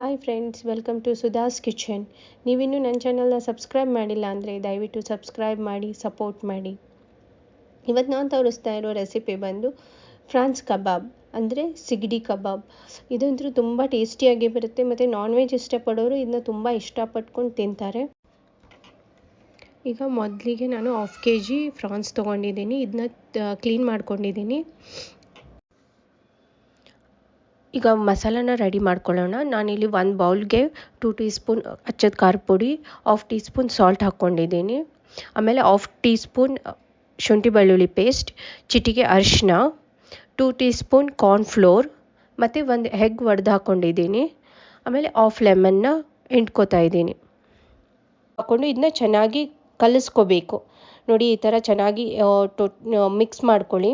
Hi friends, welcome to Sudha's kitchen. ನೀವಿನ್ನೂ ನನ್ನ ಚಾನಲ್ನ ಸಬ್ಸ್ಕ್ರೈಬ್ ಮಾಡಿಲ್ಲ ಅಂದರೆ ದಯವಿಟ್ಟು ಸಬ್ಸ್ಕ್ರೈಬ್ ಮಾಡಿ, ಸಪೋರ್ಟ್ ಮಾಡಿ. ಇವತ್ತು ನಾನು ತೋರಿಸ್ತಾ ಇರೋ ರೆಸಿಪಿ ಬಂದು ಫ್ರಾನ್ಸ್ ಕಬಾಬ್ ಅಂದರೆ ಸಿಗಡಿ ಕಬಾಬ್. ಇದಂತೂ ತುಂಬ ಟೇಸ್ಟಿಯಾಗಿ ಬರುತ್ತೆ ಮತ್ತು ನಾನ್ ವೆಜ್ ಇಷ್ಟಪಡೋರು ಇದನ್ನ ತುಂಬ ಇಷ್ಟಪಟ್ಕೊಂಡು ತಿಂತಾರೆ. ಈಗ ಮೊದಲಿಗೆ ನಾನು 1/2 kg ಫ್ರಾನ್ಸ್ ತೊಗೊಂಡಿದ್ದೀನಿ. ಇದನ್ನ ಕ್ಲೀನ್ ಮಾಡ್ಕೊಂಡಿದ್ದೀನಿ. ಈಗ ಮಸಾಲಾನ ರೆಡಿ ಮಾಡ್ಕೊಳ್ಳೋಣ. ನಾನಿಲ್ಲಿ 1 ಬೌಲ್ಗೆ 2 ಟೀ ಸ್ಪೂನ್ ಅಚ್ಚದ ಖಾರದ ಪುಡಿ, 1/2 ಟೀ ಸ್ಪೂನ್ ಸಾಲ್ಟ್ ಹಾಕ್ಕೊಂಡಿದ್ದೀನಿ. ಆಮೇಲೆ 1/2 ಟೀ ಸ್ಪೂನ್ ಶುಂಠಿ ಬೆಳ್ಳುಳ್ಳಿ ಪೇಸ್ಟ್, ಚಿಟಿಕೆ ಅರಿಶಿನ, 2 ಟೀ ಸ್ಪೂನ್ ಕಾರ್ನ್ಫ್ಲೋರ್ ಮತ್ತು 1 ಎಗ್ ಒಡೆದು ಹಾಕ್ಕೊಂಡಿದ್ದೀನಿ. ಆಮೇಲೆ 1/2 ಲೆಮನ್ನ ಹಿಂಡ್ಕೋತಾ ಇದ್ದೀನಿ. ಹಾಕ್ಕೊಂಡು ಇದನ್ನ ಚೆನ್ನಾಗಿ ಕಲಿಸ್ಕೋಬೇಕು. ನೋಡಿ, ಈ ಥರ ಚೆನ್ನಾಗಿ ಮಿಕ್ಸ್ ಮಾಡ್ಕೊಳ್ಳಿ.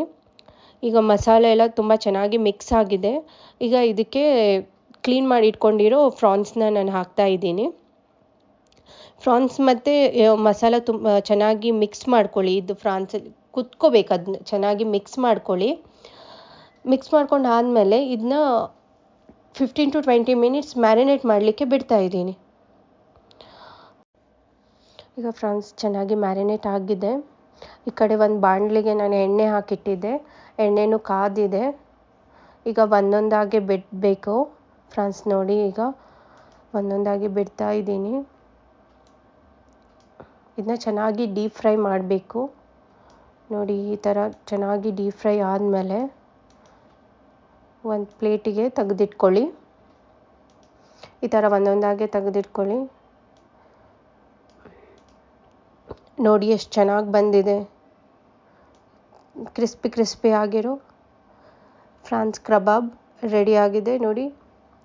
ಈಗ ಮಸಾಲೆ ಎಲ್ಲ ತುಂಬ ಚೆನ್ನಾಗಿ ಮಿಕ್ಸ್ ಆಗಿದೆ. ಈಗ ಇದಕ್ಕೆ ಕ್ಲೀನ್ ಮಾಡಿ ಇಟ್ಕೊಂಡಿರೋ ಫ್ರಾನ್ಸ್ನ ನಾನು ಹಾಕ್ತಾ ಇದ್ದೀನಿ. ಫ್ರಾನ್ಸ್ ಮತ್ತು ಮಸಾಲ ತುಂಬ ಚೆನ್ನಾಗಿ ಮಿಕ್ಸ್ ಮಾಡ್ಕೊಳ್ಳಿ. ಇದು ಫ್ರಾನ್ಸಲ್ಲಿ ಕುತ್ಕೋಬೇಕು, ಅದನ್ನ ಚೆನ್ನಾಗಿ ಮಿಕ್ಸ್ ಮಾಡ್ಕೊಳ್ಳಿ. ಮಿಕ್ಸ್ ಮಾಡ್ಕೊಂಡು ಆದಮೇಲೆ ಇದನ್ನ 15 to 20 ಮಿನಿಟ್ಸ್ ಮ್ಯಾರಿನೇಟ್ ಮಾಡಲಿಕ್ಕೆ ಬಿಡ್ತಾ ಇದ್ದೀನಿ. ಈಗ ಫ್ರಾನ್ಸ್ ಚೆನ್ನಾಗಿ ಮ್ಯಾರಿನೇಟ್ ಆಗಿದೆ. ಈ ಕಡೆ ಒಂದು ಬಾಣಲಿಗೆ ನಾನು ಎಣ್ಣೆ ಹಾಕಿಟ್ಟಿದ್ದೆ. ಎಣ್ಣೆನೂ ಕಾದಿದೆ. ಈಗ ಒಂದೊಂದಾಗಿ ಬಿಡಬೇಕು ಫ್ರಾನ್ಸ್. ನೋಡಿ, ಈಗ ಒಂದೊಂದಾಗಿ ಬಿಡ್ತಾ ಇದ್ದೀನಿ. ಇದನ್ನ ಚೆನ್ನಾಗಿ ಡೀಪ್ ಫ್ರೈ ಮಾಡಬೇಕು. ನೋಡಿ, ಈ ಥರ ಚೆನ್ನಾಗಿ ಡೀಪ್ ಫ್ರೈ ಆದಮೇಲೆ ಒಂದು ಪ್ಲೇಟಿಗೆ ತೆಗೆದಿಟ್ಕೊಳ್ಳಿ. ಈ ಥರ ಒಂದೊಂದಾಗಿ ತೆಗೆದಿಟ್ಕೊಳ್ಳಿ. ನೋಡಿ ಎಷ್ಟು ಚೆನ್ನಾಗಿ ಬಂದಿದೆ. ಕ್ರಿಸ್ಪಿ ಆಗಿರೋ ಫ್ರಾನ್ಸ್ ಕಬಾಬ್ ರೆಡಿ ಆಗಿದೆ. ನೋಡಿ,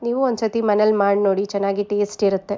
ನೀವು ಒಂದು ಸತಿ ಮನೇಲಿ ಮಾಡಿ ನೋಡಿ, ಚೆನ್ನಾಗಿ ಟೇಸ್ಟ್ ಇರುತ್ತೆ.